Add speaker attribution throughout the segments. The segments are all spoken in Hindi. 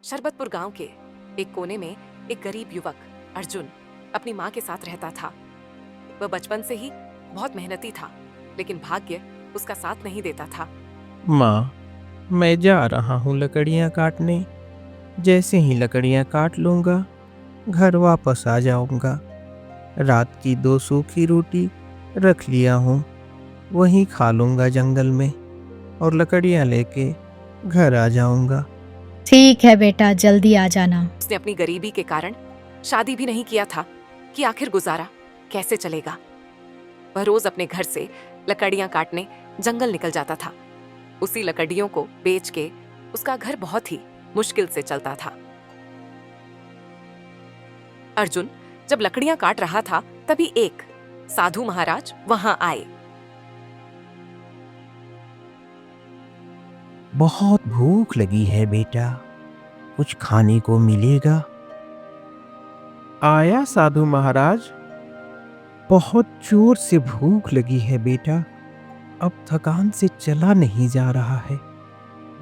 Speaker 1: शरबतपुर गांव के एक कोने में एक गरीब युवक अर्जुन अपनी माँ के साथ रहता था। वह बचपन से ही बहुत मेहनती था, लेकिन भाग्य उसका साथ नहीं देता था।
Speaker 2: माँ, मैं जा रहा हूँ लकड़ियाँ काटने। जैसे ही लकड़ियाँ काट लूँगा, घर वापस आ जाऊँगा। रात की 2 सूखी रोटी रख लिया हूँ, वहीं खा लूँगा जंगल में और लकड़ियाँ लेके घर आ जाऊँगा।
Speaker 3: ठीक है बेटा, जल्दी आ जाना।
Speaker 1: उसने अपनी गरीबी के कारण शादी भी नहीं किया था कि आखिर गुजारा कैसे चलेगा। वह रोज अपने घर से लकड़ियां काटने जंगल निकल जाता था। उसी लकड़ियों को बेच के उसका घर बहुत ही मुश्किल से चलता था। अर्जुन जब लकड़ियां काट रहा था, तभी एक साधु महाराज वहां आए।
Speaker 2: बहुत भूख लगी है बेटा, कुछ खाने को मिलेगा? आया साधु महाराज। बहुत जोर से भूख लगी है बेटा, अब थकान से चला नहीं जा रहा है।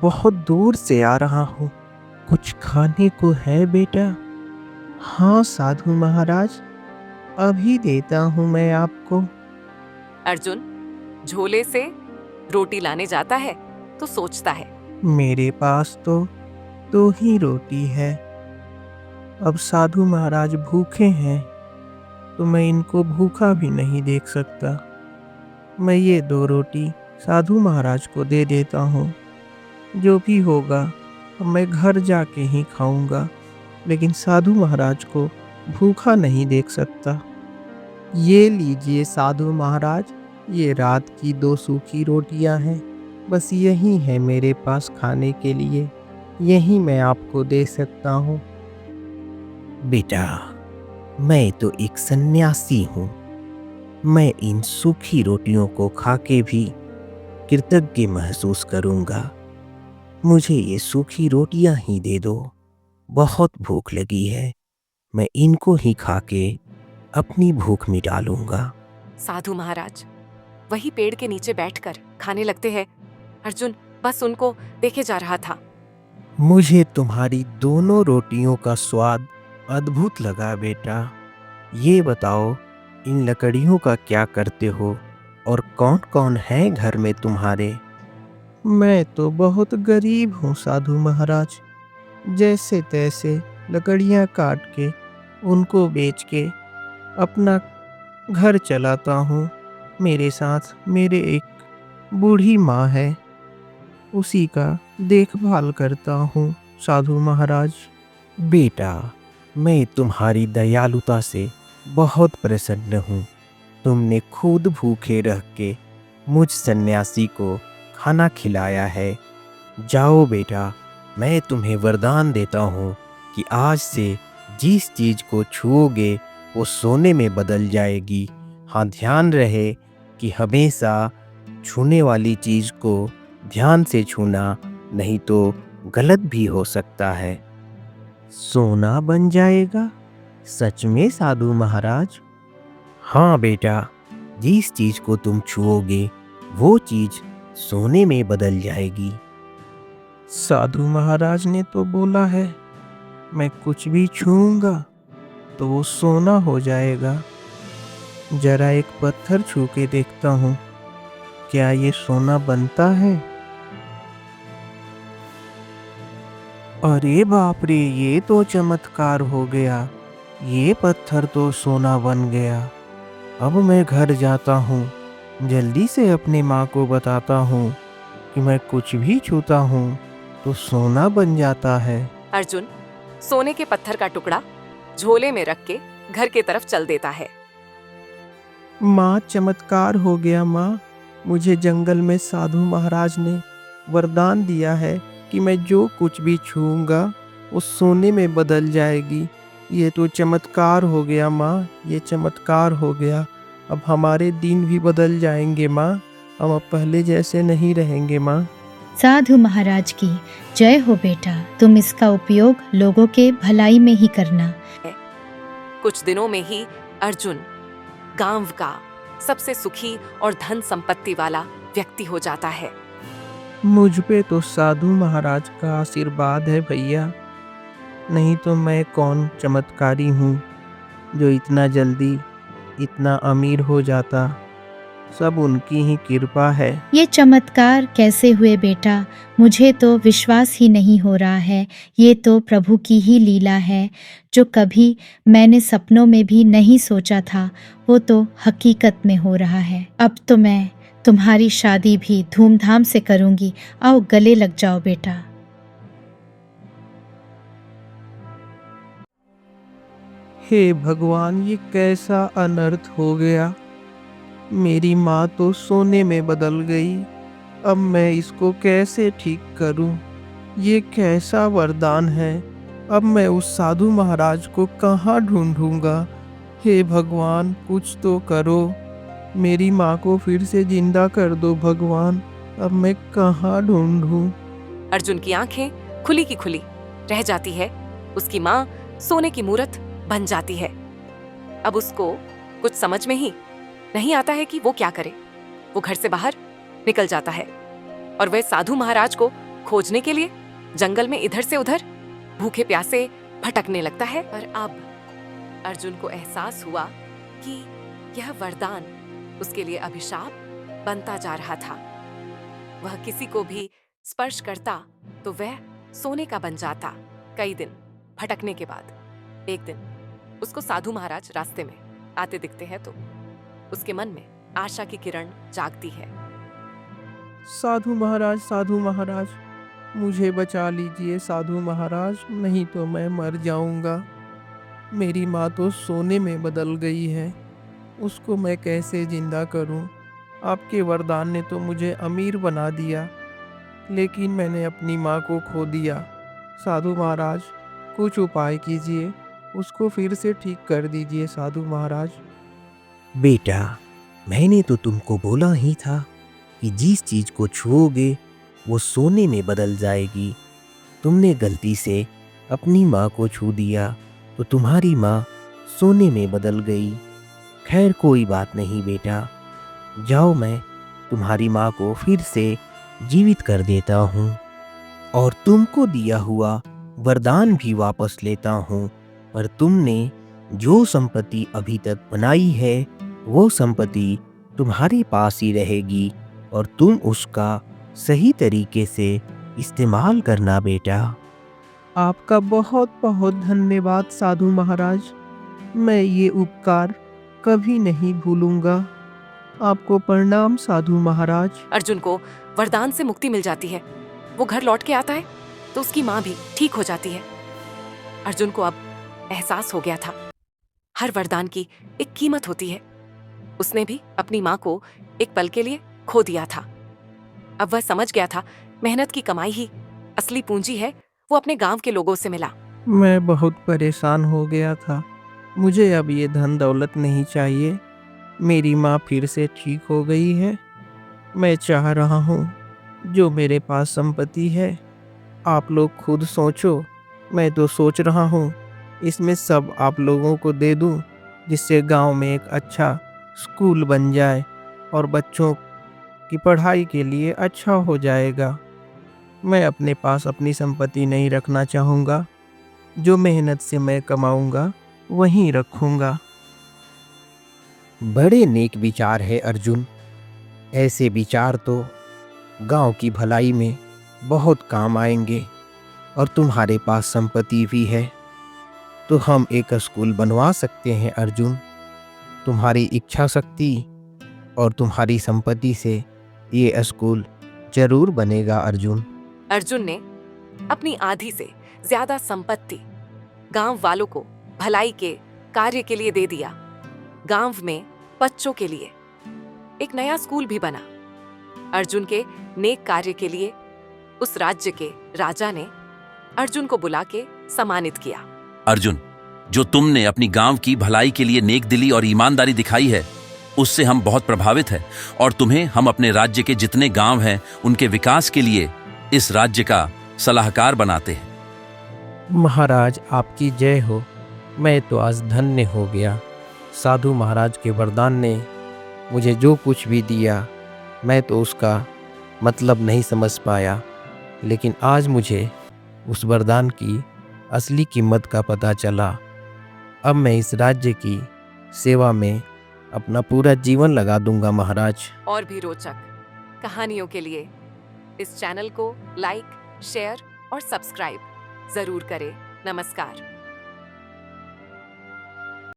Speaker 2: बहुत दूर से आ रहा हूँ, कुछ खाने को है बेटा? हाँ साधु महाराज, अभी देता हूँ मैं आपको।
Speaker 1: अर्जुन झोले से रोटी लाने जाता है तो सोचता है,
Speaker 2: मेरे पास तो 2 ही रोटी है। अब साधु महाराज भूखे हैं तो मैं इनको भूखा भी नहीं देख सकता। मैं ये 2 रोटी साधु महाराज को दे देता हूँ। जो भी होगा अब मैं घर जाके ही खाऊंगा, लेकिन साधु महाराज को भूखा नहीं देख सकता। ये लीजिए साधु महाराज, ये रात की 2 सूखी रोटियां हैं। बस यही है मेरे पास खाने के लिए, यही मैं आपको दे सकता हूँ। बेटा, मैं तो एक सन्यासी हूँ। मैं इन सूखी रोटियों को खा के भी कृतज्ञ महसूस करूँगा। मुझे ये सूखी रोटियां ही दे दो, बहुत भूख लगी है। मैं इनको ही खा के अपनी भूख मिटा लूँगा।
Speaker 1: साधु महाराज वही पेड़ के नीचे बैठकर खाने लगते हैं। अर्जुन बस उनको देखे जा रहा था।
Speaker 2: मुझे तुम्हारी दोनों रोटियों का स्वाद अद्भुत लगा बेटा। ये बताओ, इन लकड़ियों का क्या करते हो और कौन कौन है घर में तुम्हारे? मैं तो बहुत गरीब हूँ साधु महाराज। जैसे तैसे लकड़ियाँ काट के उनको बेच के अपना घर चलाता हूँ। मेरे साथ मेरे एक बूढ़ी माँ है, उसी का देखभाल करता हूँ साधु महाराज। बेटा, मैं तुम्हारी दयालुता से बहुत प्रसन्न हूँ। तुमने खुद भूखे रह के मुझ सन्यासी को खाना खिलाया है। जाओ बेटा, मैं तुम्हें वरदान देता हूँ कि आज से जिस चीज़ को छुओगे वो सोने में बदल जाएगी। हाँ, ध्यान रहे कि हमेशा छूने वाली चीज़ को ध्यान से छूना, नहीं तो गलत भी हो सकता है। सोना बन जाएगा? सच में साधु महाराज? हाँ बेटा, जिस चीज़ को तुम छुओगे वो चीज़ सोने में बदल जाएगी। साधु महाराज ने तो बोला है मैं कुछ भी छूऊंगा तो वो सोना हो जाएगा। जरा एक पत्थर छू के देखता हूँ, क्या ये सोना बनता है? अरे बाप रे, ये तो चमत्कार हो गया। ये पत्थर तो सोना बन गया। अब मैं घर जाता हूँ, जल्दी से अपनी माँ को बताता हूँ कि मैं कुछ भी छूता हूँ तो सोना बन जाता है।
Speaker 1: अर्जुन सोने के पत्थर का टुकड़ा झोले में रख के घर के तरफ चल देता है।
Speaker 2: माँ, चमत्कार हो गया माँ। मुझे जंगल में साधु महाराज ने वरदान दिया है कि मैं जो कुछ भी छूऊंगा वो सोने में बदल जाएगी। ये तो चमत्कार हो गया माँ, ये चमत्कार हो गया। अब हमारे दिन भी बदल जाएंगे माँ, हम अब पहले जैसे नहीं रहेंगे माँ।
Speaker 3: साधु महाराज की जय हो बेटा, तुम इसका उपयोग लोगों के भलाई में ही करना।
Speaker 1: कुछ दिनों में ही अर्जुन गांव का सबसे सुखी और धन संपत्ति वाला व्यक्ति हो जाता है।
Speaker 2: मुझ पे तो साधु महाराज का आशीर्वाद है भैया। नहीं तो मैं कौन चमत्कारी हूँ जो इतना जल्दी इतना अमीर हो जाता। सब उनकी ही कृपा है।
Speaker 3: ये चमत्कार कैसे हुए बेटा? मुझे तो विश्वास ही नहीं हो रहा है। ये तो प्रभु की ही लीला है, जो कभी मैंने सपनों में भी नहीं सोचा था, वो तो हकीकत में हो रहा है। अब तो मैं तुम्हारी शादी भी धूमधाम से करूंगी। आओ गले लग जाओ बेटा।
Speaker 2: हे भगवान, ये कैसा अनर्थ हो गया। मेरी माँ तो सोने में बदल गई। अब मैं इसको कैसे ठीक करूं? ये कैसा वरदान है। अब मैं उस साधु महाराज को कहाँ ढूंढूंगा? हे भगवान, कुछ तो करो। मेरी माँ को फिर से जिंदा कर दो भगवान। अब मैं कहाँ ढूंढूं?
Speaker 1: अर्जुन की आंखें खुली की खुली रह जाती है। उसकी माँ सोने की मूरत बन जाती है। अब उसको कुछ समझ में ही नहीं आता है कि वो क्या करे। वो घर से बाहर निकल जाता है और वह साधु महाराज को खोजने के लिए जंगल में इधर से उधर भूखे प्यासे भटकने लगता है। और अब अर्जुन को एहसास हुआ कि यह वरदान उसके लिए अभिशाप बनता जा रहा था। वह किसी को भी स्पर्श करता तो वह सोने का बन जाता। कई दिन भटकने के बाद एक दिन उसको साधु महाराज रास्ते में आते दिखते हैं तो उसके मन में आशा की किरण जागती है।
Speaker 2: साधु महाराज, मुझे बचा लीजिए साधु महाराज, नहीं तो मैं मर जाऊंगा। मेरी माँ तो सोने में बदल गई है। उसको मैं कैसे जिंदा करूं? आपके वरदान ने तो मुझे अमीर बना दिया, लेकिन मैंने अपनी माँ को खो दिया। साधु महाराज, कुछ उपाय कीजिए। उसको फिर से ठीक कर दीजिए साधु महाराज।
Speaker 4: बेटा, मैंने तो तुमको बोला ही था कि जिस चीज को छुओगे वो सोने में बदल जाएगी। तुमने गलती से अपनी माँ को छू दिया तो तुम्हारी माँ सोने में बदल गई। खैर कोई बात नहीं बेटा, जाओ मैं तुम्हारी माँ को फिर से जीवित कर देता हूँ और तुमको दिया हुआ वरदान भी वापस लेता हूँ। पर तुमने जो संपत्ति अभी तक बनाई है वो संपत्ति तुम्हारे पास ही रहेगी और तुम उसका सही तरीके से इस्तेमाल करना बेटा।
Speaker 2: आपका बहुत बहुत धन्यवाद साधु महाराज। मैं ये उपकार कभी नहीं भूलूंगा। आपको प्रणाम साधु महाराज।
Speaker 1: अर्जुन को वरदान से मुक्ति मिल जाती है। वो घर लौट के आता है तो उसकी माँ भी ठीक हो जाती है। अर्जुन को अब एहसास हो गया था, हर वरदान की एक कीमत होती है। उसने भी अपनी माँ को एक पल के लिए खो दिया था। अब वह समझ गया था, मेहनत की कमाई ही असली पूंजी है। वो अपने गांव के लोगों से मिला।
Speaker 2: मैं बहुत परेशान हो गया था। मुझे अब ये धन दौलत नहीं चाहिए। मेरी माँ फिर से ठीक हो गई है। मैं चाह रहा हूँ जो मेरे पास संपत्ति है, आप लोग खुद सोचो। मैं तो सोच रहा हूँ इसमें सब आप लोगों को दे दूँ, जिससे गांव में एक अच्छा स्कूल बन जाए और बच्चों की पढ़ाई के लिए अच्छा हो जाएगा। मैं अपने पास अपनी संपत्ति नहीं रखना चाहूँगा। जो मेहनत से मैं कमाऊँगा वहीं रखूँगा।
Speaker 4: बड़े नेक विचार है अर्जुन। ऐसे विचार तो गांव की भलाई में बहुत काम आएंगे और तुम्हारे पास संपत्ति भी है तो हम एक स्कूल बनवा सकते हैं अर्जुन। तुम्हारी इच्छा शक्ति और तुम्हारी संपत्ति से ये स्कूल जरूर बनेगा अर्जुन।
Speaker 1: अर्जुन ने अपनी आधी से ज्यादा संपत्ति गांव वालों को भलाई के कार्य के लिए दे दिया। गांव में बच्चों के लिए एक नया स्कूल भी बना। अर्जुन के नेक कार्य के लिए उस राज्य के राजा ने अर्जुन को बुला के सम्मानित किया।
Speaker 5: अर्जुन, जो तुमने अपनी गांव की भलाई के लिए नेक दिली और ईमानदारी दिखाई है उससे हम बहुत प्रभावित हैं और तुम्हें हम अपने राज्य के जितने गांव हैं उनके विकास के लिए इस राज्य का सलाहकार बनाते हैं।
Speaker 2: महाराज आपकी जय हो। मैं तो आज धन्य हो गया। साधु महाराज के वरदान ने मुझे जो कुछ भी दिया मैं तो उसका मतलब नहीं समझ पाया, लेकिन आज मुझे उस वरदान की असली कीमत का पता चला। अब मैं इस राज्य की सेवा में अपना पूरा जीवन लगा दूंगा महाराज।
Speaker 1: और भी रोचक कहानियों के लिए इस चैनल को लाइक, शेयर और सब्सक्राइब जरूर करें। नमस्कार।